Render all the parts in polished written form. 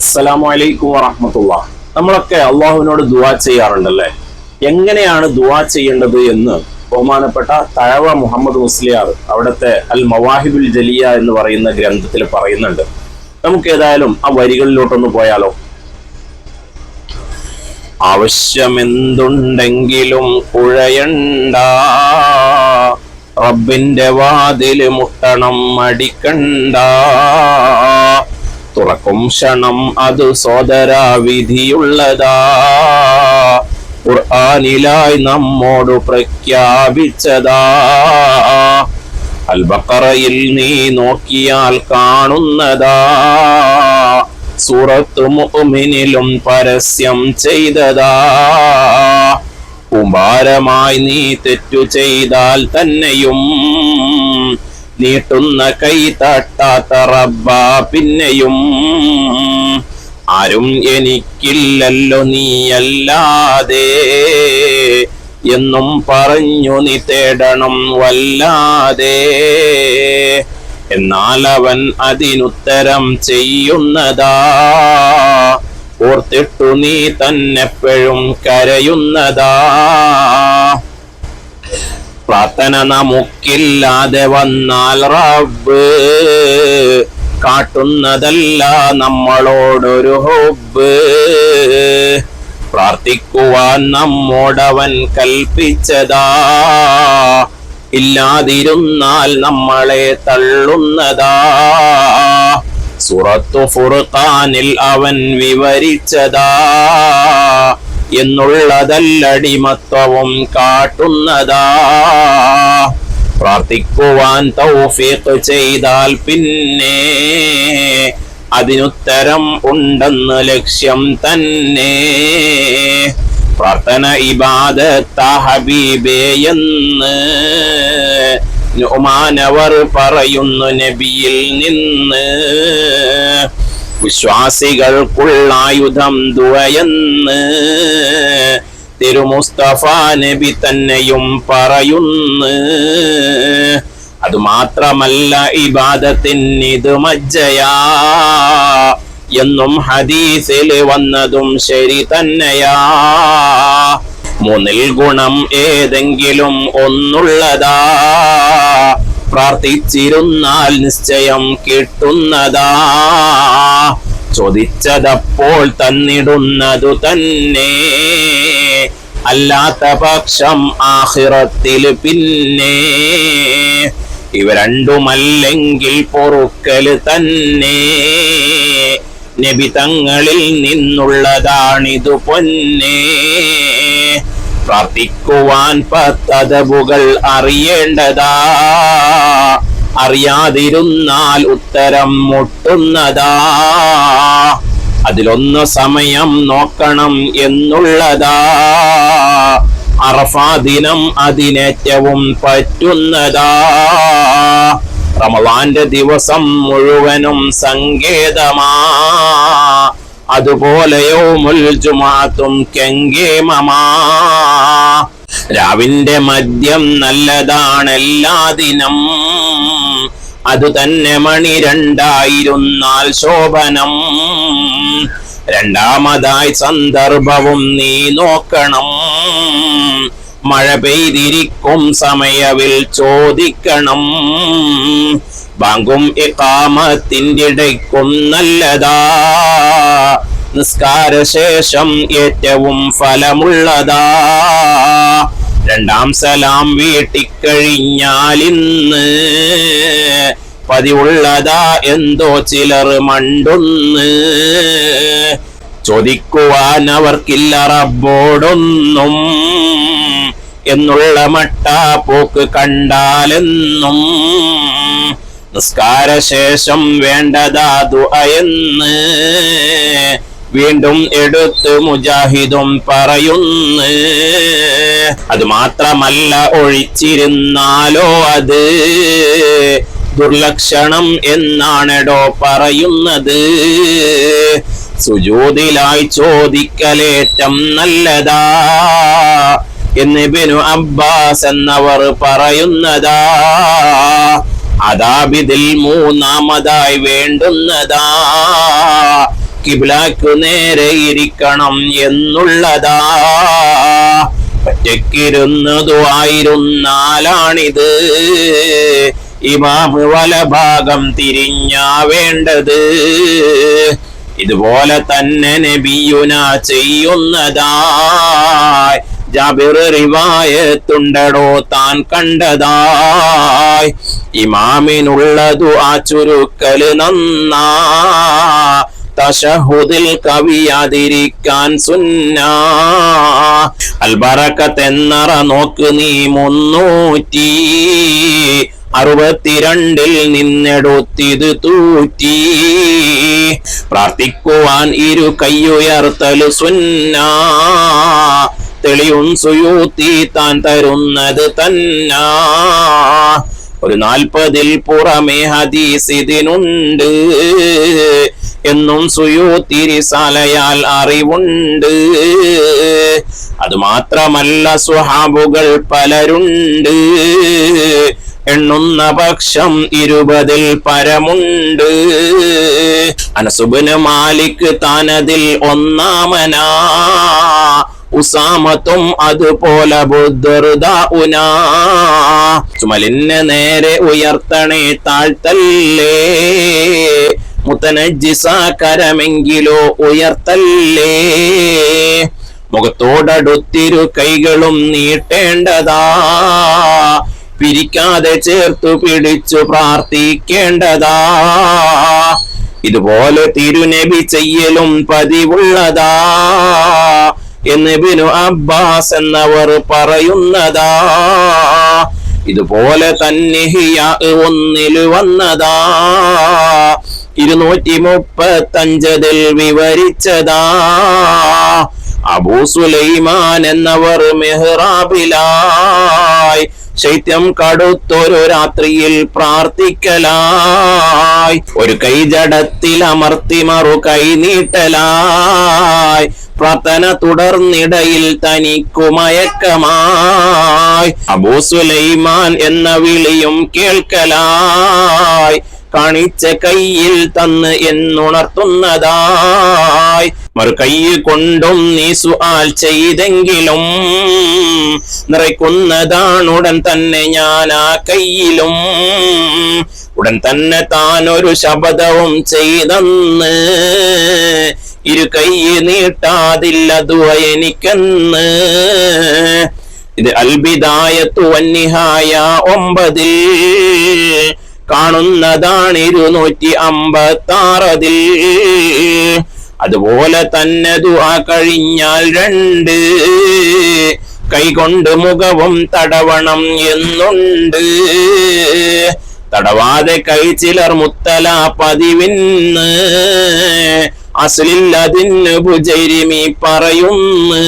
അസ്സലാമു അലൈക്കും വറഹ്മത്തുള്ളാഹ്. നമ്മളൊക്കെ അള്ളാഹുവിനോട് ദുആ ചെയ്യാറുണ്ടല്ലേ? എങ്ങനെയാണ് ദുആ ചെയ്യേണ്ടത് എന്ന് ബഹുമാനപ്പെട്ട തഴവ മുഹമ്മദ് മുസ്ലിയാർ അവിടുത്തെ അൽ മവാഹിബുൽ ജലിയ എന്ന് പറയുന്ന ഗ്രന്ഥത്തിൽ പറയുന്നുണ്ട്. നമുക്ക് ഏതായാലും ആ വരികളിലോട്ടൊന്ന് പോയാലോ? ആവശ്യമെന്തുണ്ടെങ്കിലും കുഴയണ്ട, റബ്ബിന്റെ വാതില് മുട്ടണം മടിക്കണ്ട, തുറക്കും ക്ഷണം അത് സോദരാ വിധിയുള്ളതാ, ഖുർആനിലായി നമ്മോട് പ്രഖ്യാപിച്ചതാ. അൽ ബഖറയിൽ നീ നോക്കിയാൽ കാണുന്നതാ, സൂറത്ത് മുഅ്മിനിലും പരസ്യം ചെയ്തതാ. കുമ്പാരമായി നീ തെറ്റു ചെയ്താൽ തന്നെയും നീട്ടുന്ന കൈ തട്ടാത്ത റബ്ബ പിന്നെയും. ആരും എനിക്കില്ലല്ലോ നീയല്ലാതെ എന്നും പറഞ്ഞു നീ തേടണം വല്ലാതെ, എന്നാൽ അവൻ അതിനുത്തരം ചെയ്യുന്നതാ, ഓർത്തിട്ടു നീ തന്നെപ്പോഴും കരയുന്നതാ. പ്രാർത്ഥന നമുക്കില്ലാതെ വന്നാൽ റബ്ബ് കാട്ടുന്നതല്ല നമ്മളോടൊരു ഹുബ്ബ്. പ്രാർത്ഥിക്കുവാൻ നമ്മോടവൻ കൽപ്പിച്ചതാ, ഇല്ലാതിരുന്നാൽ നമ്മളെ തള്ളുന്നതാ. സൂറത്തു ഫുർഖാനിൽ അവൻ വിവരിച്ചതാ, എന്നുള്ളതല്ലടിമത്വവും കാട്ടുന്നതാ. പ്രാർത്ഥിക്കുവാൻ തൗഫീഖ് ചെയ്താൽ പിന്നെ അതിനുത്തരം ഉണ്ടെന്ന് ലക്ഷ്യം തന്നെ. പ്രാർത്ഥന ഇബാദത്താ ഹബീബേ എന്ന് നുഅ്മാനവർ പറയുന്നു നബിയിൽ നിന്ന്. വിശ്വാസികൾക്കുള്ളായുധം ദുആയെന്ന് തിരുമുസ്തഫ നബി തന്നെയും പറയുന്നു. അതുമാത്രമല്ല ഇബാദത്തിനിത് മജ്ജയാ എന്നും ഹദീസിൽ വന്നതും ശരി തന്നെയാ. മൂന്നിൽ ഗുണം ഏതെങ്കിലും ഒന്നുള്ളതാ, പ്രാർത്ഥിച്ചിരുന്നാൽ നിശ്ചയം കിട്ടുന്നതാ. ചോദിച്ചതപ്പോൾ തന്നിടുന്നതു തന്നെ, അല്ലാത്ത പക്ഷം ആഖിറത്തിൽ പിന്നെ. ഇവ രണ്ടുമല്ലെങ്കിൽ പൊറുക്കല് തന്നെ, നബി തങ്ങളിൽ നിന്നുള്ളതാണിതു പൊന്നെ. പ്രാർത്ഥിക്കുവാൻ പത്തദബുകൾ അറിയേണ്ടതാ, അറിയാതിരുന്നാൽ ഉത്തരം മുട്ടുന്നതാ. അതിലൊന്ന് സമയം നോക്കണം എന്നുള്ളതാ, അറഫാ ദിനം അതിനേറ്റവും പറ്റുന്നതാ. റമളാന്റെ ദിവസം മുഴുവനും സങ്കേതമാ, അതുപോലെ യൗമുൽ ജുമുഅത്തും കെങ്കേമമാ. രാവിന്റെ മദ്യം നല്ലതാണെല്ലാ ദിനം, അത് തന്നെ മണി രണ്ടായിരുന്നാൽ ശോഭനം. രണ്ടാമതായി സന്ദർഭവും നീ നോക്കണം, മഴ പെയ്തിരിക്കും സമയവിൽ ചോദിക്കണം. ബാങ്കും ഇഖാമത്തിന്റെ ഇടയ്ക്കും നല്ലതാ, നിസ്കാര ശേഷം ഏറ്റവും ഫലമുള്ളതാ. രണ്ടാം സലാം വീട്ടിക്കഴിഞ്ഞാലിന്ന് പതിവുള്ളതാ എന്തോ ചിലർ മണ്ടുന്ന്. ചോദിക്കുവാൻ അവർക്കില്ല റബ്ബോടൊന്നും എന്നുള്ള മട്ടാ പോക്ക് കണ്ടാലെന്നും. നിസ്കാര ശേഷം വേണ്ടതാ ദുആയെന്ന് വീണ്ടും എടുത്ത് മുജാഹിദും പറയുന്നു. അത് മാത്രമല്ല ഒഴിച്ചിരുന്നാലോ അത് ദുർലക്ഷണം എന്നാണെടോ പറയുന്നത്. സുജൂദിലായി ചോദിക്കലേറ്റം നല്ലതാ എന്ന് ഇബ്നു അബ്ബാസ് എന്നവർ പറയുന്നതാ. അതാബിദിൽ മൂന്നാമതായി വേണ്ടുന്നതാ കിബ്ലയ്ക്കു നേരെ ഇരിക്കണം എന്നുള്ളതാ. ഒറ്റക്കിരുന്നതു ആയിരുന്നാലാണിത് ഇമാമ് വലഭാഗം തിരിഞ്ഞാ വേണ്ടത്. ഇതുപോലെ തന്നെ നബിയുന ചെയ്യുന്നതായി ജാബിർ റിവായത്തുണ്ടടോ താൻ കണ്ടതായി. ഇമാമിനുള്ളതു ആ ചുരുക്കല് നന്നാ, തശഹുദിൽ കവിയാതിരിക്കാൻ സുന്ന. അൽബറക്കത്ത് എന്നറ നോക്ക് നീ 362 നിന്നെടുത്തിത് തൂറ്റി. പ്രാർത്ഥിക്കുവാൻ ഇരു കയ്യുയർത്തല് സുന്ന, തെളിയും സുയൂത്തി താൻ തരുന്നത് തന്ന. ഒരു 40 പുറമേ ഹദീസ് ഇതിനുണ്ട് എന്നും സുയൂത്തി റിസാലയാൽ അറിവുണ്ട്. അതുമാത്രമല്ല സ്വഹാബുകൾ പലരുണ്ട്, എണ്ണുന്ന പക്ഷം 20 പരമുണ്ട്. അനസുബ്നു മാലിക് താനതിൽ ഒന്നാമനാ, ഉസാമത്തും അതുപോലെ ബുദ്ദർദാഉനാ. ചുമലിന് നേരെ ഉയർത്തണേ താഴ്ത്തല്ലേ, മുതനജ്ജിസ കരമെങ്കിലോ ഉയർത്തല്ലേ. മുഖത്തോടടുത്തിരു കൈകളും നീട്ടേണ്ടതാ, പിരിക്കാതെ ചേർത്തു പിടിച്ചു പ്രാർത്ഥിക്കേണ്ടതാ. ഇതുപോലെ തിരുനബി ചെയ്യലും പതിവുള്ളതാ എന്ന് ഇബ്നു അബ്ബാസ് എന്നവർ പറയുന്നതാ. ഇതുപോലെ തന്നെ ഹിയാ 1 വന്നതാ, 235 വിവരിച്ചതാ. അബൂ സുലൈമാൻ എന്നവർ മെഹ്റാബിലായി ശൈത്യം കടുത്തൊരു രാത്രിയിൽ പ്രാർത്ഥിക്കലായി. ഒരു കൈ ജഡത്തിൽ അമർത്തി മറു കൈ നീട്ടലായി. പ്രാർത്ഥന തുടർന്നിടയിൽ തനിക്കു മയക്കമായി. അബൂ സുലൈമാൻ എന്ന വിളിയും കേൾക്കലായി. കാണിച്ച കയ്യിൽ തന്ന് എന്നുണർത്തുന്നതായി. മറു കൈ കൊണ്ടും നീ സുആൽ ചെയ്തെങ്കിലും നിറയ്ക്കുന്നതാണുടൻ തന്നെ ഞാൻ ആ കയ്യിലും. ഉടൻ തന്നെ താനൊരു ശബ്ദവും ചെയ്തെന്ന്, ഇരു കൈ നീട്ടാതില്ല ദുആ എനിക്കെന്ന്. ഇത് അൽബിദായത്തു വന്നിഹായ 9 കാണുന്നതാണ് 256. അതുപോലെ തന്നെ ദുആ കഴിഞ്ഞാൽ 2 കൈകൊണ്ട് മുഖവും തടവണം എന്നുണ്ട്. തടവാതെ കൈ ചിലർ മുത്തല പതിവിന്ന്, അസ്ലിൽ അതിന് ബുജൈരിമി പറയുന്നു.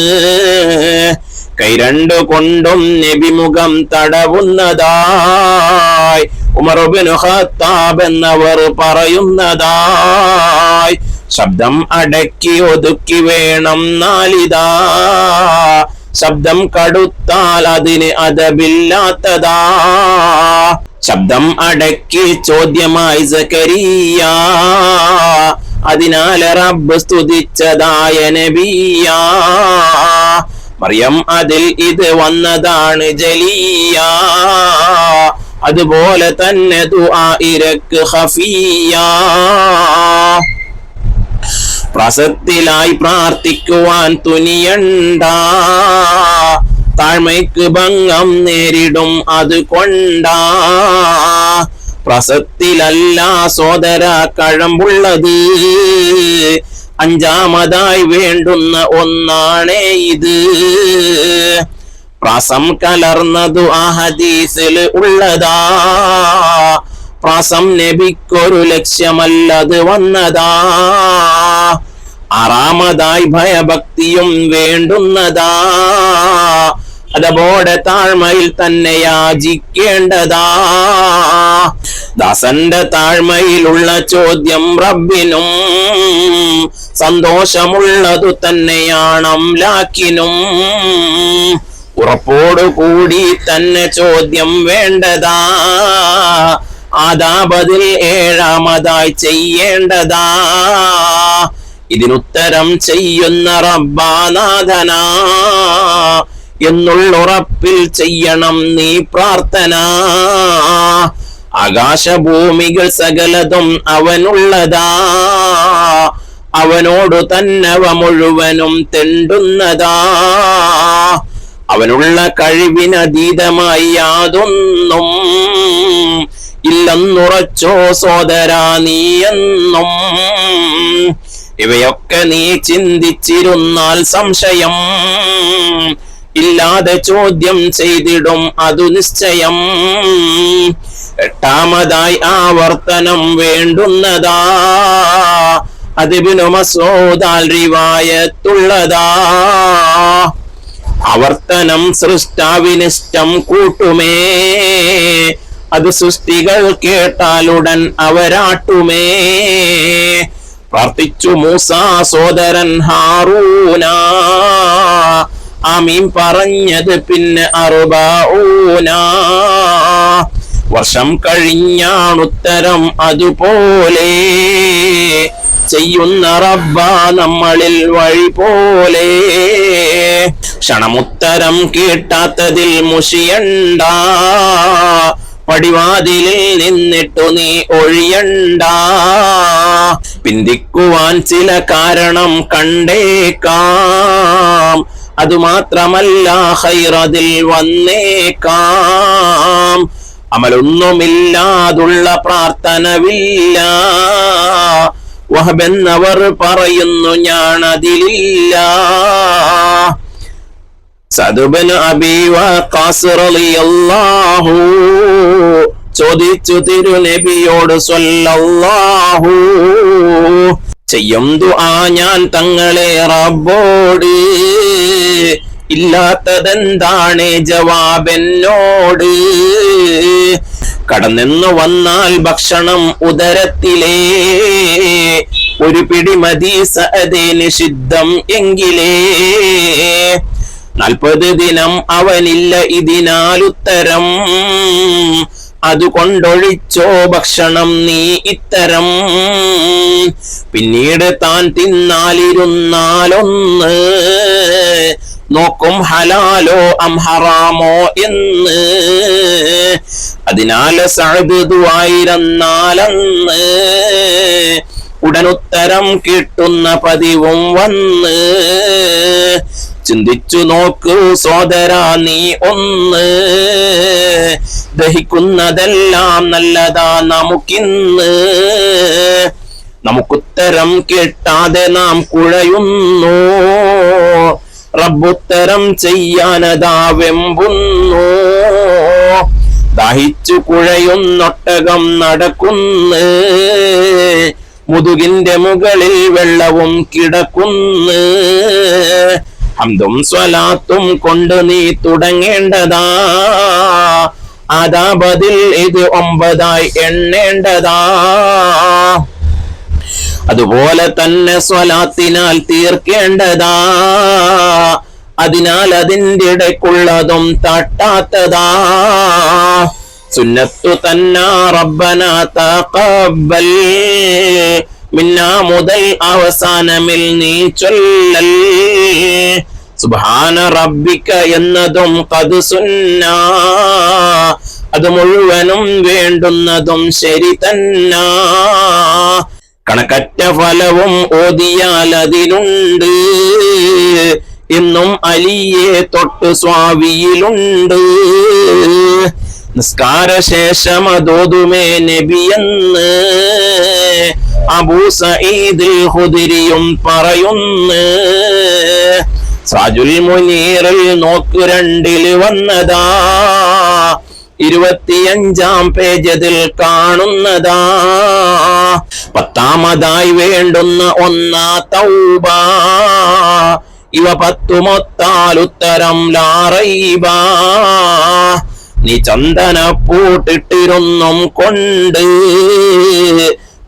കൈ 2 കൊണ്ടും നബി മുഖം തടവുന്നതായി ഉമർ ഇബ്നു ഖത്താബ് എന്നവർ പറയുന്നതായി. ശബ്ദം അടക്കി ഒതുക്കി വേണം നാലിതാ, ശബ്ദം കടുത്താൽ അതിന് അദബില്ലാത്തതാ. ശബ്ദം അടക്കി ചോദ്യമായി സക്കരിയ, അതിനാൽ റബ്ബ് സ്തുതിച്ചതായ നബിയ. മറിയം അതിൽ ഇത് വന്നതാണ് ജലിയ. അതുപോലെ തന്നെ ദുആ ഇരക്ക് ഖഫിയ. പ്രസത്തിലായി പ്രാർത്ഥിക്കുവാൻ തുനിയണ്ട, താഴ്മയ്ക്ക് ഭംഗം നേരിടും അതുകൊണ്ടാ. പ്രസത്തിലല്ല സോദര കഴമ്പുള്ളത്, 5ാമതായി വേണ്ടുന്ന ഒന്നാണേ ഇത്. പ്രാസം കലർന്നതു ആ ഹദീസിൽ ഉള്ളതാ, പ്രാസം നബിക്കൊരു ലക്ഷ്യമല്ലത് വന്നതാ. 6ാമതായി ഭയഭക്തിയും വേണ്ടുന്നതാ, അതോടെ താഴ്മയിൽ തന്നെ യാചിക്കേണ്ടതാ. ദാസന്റെ താഴ്മയിലുള്ള ചോദ്യം റബ്ബിനും സന്തോഷമുള്ളതു തന്നെയാണ് അംലാക്കിനും. ഉറപ്പോടുകൂടി തന്നെ ചോദ്യം വേണ്ടതാ, ആദാബതിൽ 7ാമതായി ചെയ്യേണ്ടതാ. ഇതിനുത്തരം ചെയ്യുന്ന റബ്ബാനാഥനാ എന്നുള്ളുറപ്പിൽ ചെയ്യണം നീ പ്രാർത്ഥന. ആകാശഭൂമികൾ സകലതും അവനുള്ളതാ, അവനോടു തന്നവ മുഴുവനും തെണ്ടുന്നതാ. അവനുള്ള കഴിവിനതീതമായി യാതൊന്നും ഇല്ലെന്നുറച്ചോ സോദരാ നീയെന്നും. ഇവയൊക്കെ നീ ചിന്തിച്ചിരുന്നാൽ സംശയം ഇല്ലാതെ ചോദ്യം ചെയ്തിടും അതു നിശ്ചയം. എട്ടാമതായി ആവർത്തനം വേണ്ടുന്നതാ, അത് ഇബ്നു മസ്ഊദാൽ റിവായത്തുള്ളതാ. ആവർത്തനം സൃഷ്ടാവിനിഷ്ടം കൂട്ടുമേ, അത് സൃഷ്ടികൾ കേട്ടാലുടൻ അവരാട്ടുമേ. പ്രാർത്ഥിച്ചു മൂസാ സോദരൻ ഹാറൂന, ആമീൻ പറഞ്ഞത് പിന്നെ അർബഊന. വർഷം കഴിഞ്ഞാണുത്തരം അതുപോലെ, ചെയ്യുന്ന റബ്ബ നമ്മളിൽ വഴി പോലെ. ക്ഷണമുത്തരം കേട്ടാത്തതിൽ മുഷിയണ്ട, പടിവാതിലിൽ നിന്നിട്ടു നീ ഒഴിയണ്ട. പിന്തിക്കുവാൻ ചില കാരണം കണ്ടേക്കാം, അതുമാത്രമല്ല ഖൈറതിൽ വന്നേക്കാം. അമലൊന്നുമില്ലാതുള്ള പ്രാർത്ഥനവില്ല, വഹബെന്നവർ പറയുന്നു ഞാൻ അതിലില്ല. സഅദ് ഇബ്നു അബീ വഖാസ് റളിയല്ലാഹു ചോദിച്ചു തിരുനബിയോട് സ്വല്ലല്ലാഹു, ചെയ്യും ദുആ ഞാൻ തങ്ങളെ റബ്ബോട്, ഇല്ലാത്തതെന്താണ് ജവാബെന്നോട്. കടന്നെന്നു വന്നാൽ ഭക്ഷണം ഉദരത്തിലേ, ഒരു പിടി മതി സഅദേ നിഷിദ്ധം എങ്കിലേ. 40 ദിനം അവനില്ല ഇതിനാലുത്തരം, അതുകൊണ്ടൊഴിച്ചോ ഭക്ഷണം നീ ഇത്തരം. പിന്നീട് താൻ തിന്നാലിരുന്നാലൊന്ന്, നോക്കും ഹലാലോ അം ഹറാമോ എന്ന്. അതിനാൽ സഅദ് ദുആയിരുന്നാലന്ന്, ഉടനുത്തരം കിട്ടുന്ന പതിവും വന്ന്. ചിന്തിച്ചു നോക്കൂ സോദരാ നീ ഒന്ന്, ദഹിക്കുന്നതെല്ലാം നല്ലതാ നമുക്കിന്ന്. നമുക്കുത്തരം കിട്ടാതെ നാം കുഴയുന്നു, റബ്ബുത്തരം ചെയ്യാനതാ വെമ്പുന്നു. ദാഹിച്ചു കുഴയുന്നൊട്ടകം നടക്കുന്നു, മുതുകിന്റെ മുകളിൽ വെള്ളവും കിടക്കുന്നു. ഹംദും സ്വലാത്തും കൊണ്ട് നീ തുടങ്ങേണ്ടതാ, ആദാബതിൽ ഇത് 9 എണ്ണേണ്ടതാ. അതുപോലെ തന്നെ സ്വലാത്തിനാൽ തീർക്കേണ്ടതാ, അതിനാൽ അതിൻ്റെ ഇടയ്ക്കുള്ളതും തട്ടാത്തതാ. സുന്നത്തു തന്നാ റബ്ബന തഖബ്ബൽ മിന്നാ മുതൽ അവസാനമിൽ നീ ചൊല്ലൽ. സുബ്ഹാന റബ്ബിക എന്നതും ഖദ് സുന്ന, അത് മുഴുവനും വേണ്ടുന്നതും ശരി തന്നാ. കണക്കറ്റ ഫലവും ഓതിയാൽ അതിലുണ്ട്, എന്നും അലിയെ തൊട്ട് സ്വാവിയിലുണ്ട്. നിസ്കാര ശേഷം അതോതുമേ നബിയെന്ന് അബൂ സഈദ് ഖുദരിയും പറയുന്നു. സാജുൽ മുനീറിൽ നോക്കു 2 വന്നതാ, 25 പേജതിൽ കാണുന്നതാ. 10ാമതായി വേണ്ടുന്ന 1 തൗബ, ഇവ 10 മൊത്താൽ ഉത്തരം ലാ റൈബ. നീ ചന്ദനപ്പൂട്ടിട്ടിരുന്നും കൊണ്ട്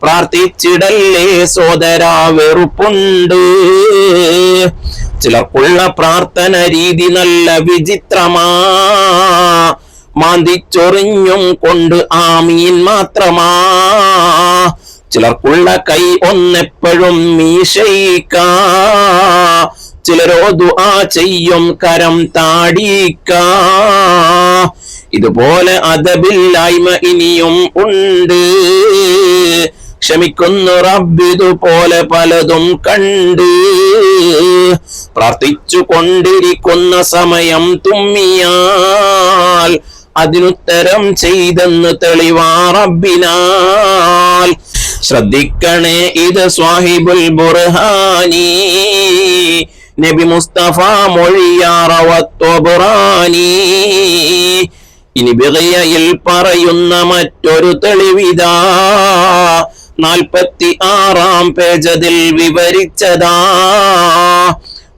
പ്രാർത്ഥിച്ചിടല്ലേ സോദരാ വെറുപ്പുണ്ട്. ചിലർക്കുള്ള പ്രാർത്ഥന രീതി നല്ല വിചിത്രമാ, മാന്തിച്ചൊറിഞ്ഞും കൊണ്ട് ആമീൻ മാത്രമാ. ചിലർക്കുള്ള കൈ ഒന്നെപ്പോഴും മീശയിക്ക, ചിലരോ ദുആ ചെയ്യും കരം താടിക്ക. ഇതുപോലെ അദബില്ലായ്മ ഇനിയും ഉണ്ട്. ക്ഷമിക്കുന്നു റബ്ബിതുപോലെ പലതും കണ്ട്. പ്രാർത്ഥിച്ചു കൊണ്ടിരിക്കുന്ന സമയം തുമ്മിയാൽ അതിനുത്തരം ചെയ്തെന്ന് തെളിവാ റബ്ബിനാൽ. ശ്രദ്ധിക്കണേ ഇത് സ്വാഹിബുൽ ബുർഹാനി, നബി മുസ്തഫ മൊഴിയാറവത്തൊബറാനി. ഇനി ബിഗയയിൽ പറയുന്ന മറ്റൊരു തെളിവിതാ, 46-ാം പേജതിൽ വിവരിച്ചതാ.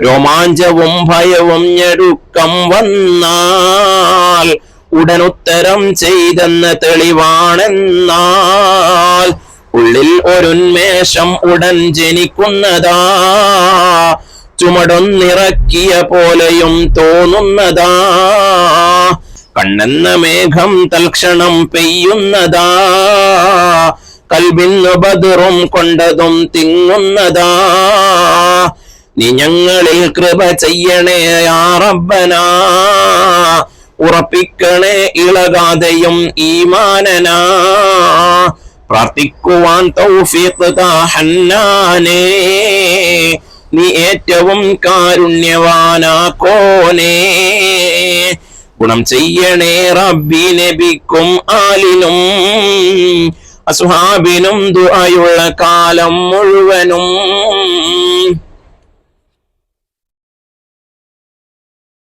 രോമാഞ്ചവും ഭയവും ഞെരുക്കം വന്നാൽ ഉടനുത്തരം ചെയ്തെന്ന തെളിവാണെന്നാൽ, ഉള്ളിൽ ഒരുന്മേഷം ഉടൻ ജനിക്കുന്നതാ, ചുമടൊന്നിറക്കിയ പോലെയും തോന്നുന്നതാ, കണ്ണെന്ന മേഘം തൽക്ഷണം പെയ്യുന്നതാ, കൽബിന്നു ബദറും കൊണ്ടതും തിങ്ങുന്നതാ. നീ ഞങ്ങളിൽ കൃപ ചെയ്യണേ യാ റബ്ബനാ, ഉറപ്പിക്കണേ ഇളകാതെയും ഈമാനനാ. പ്രാർത്ഥിക്കുവാൻ തൗഫീഖ് താ ഹന്നാനേ, നീ ഏറ്റവും കാരുണ്യവാനാക്കോനേ. ഗുണം ചെയ്യണേ റബ്ബി നബിക്കും ആലിനും അസ്ഹാബിനും ദുആയുള്ള കാലം മുഴുവനും.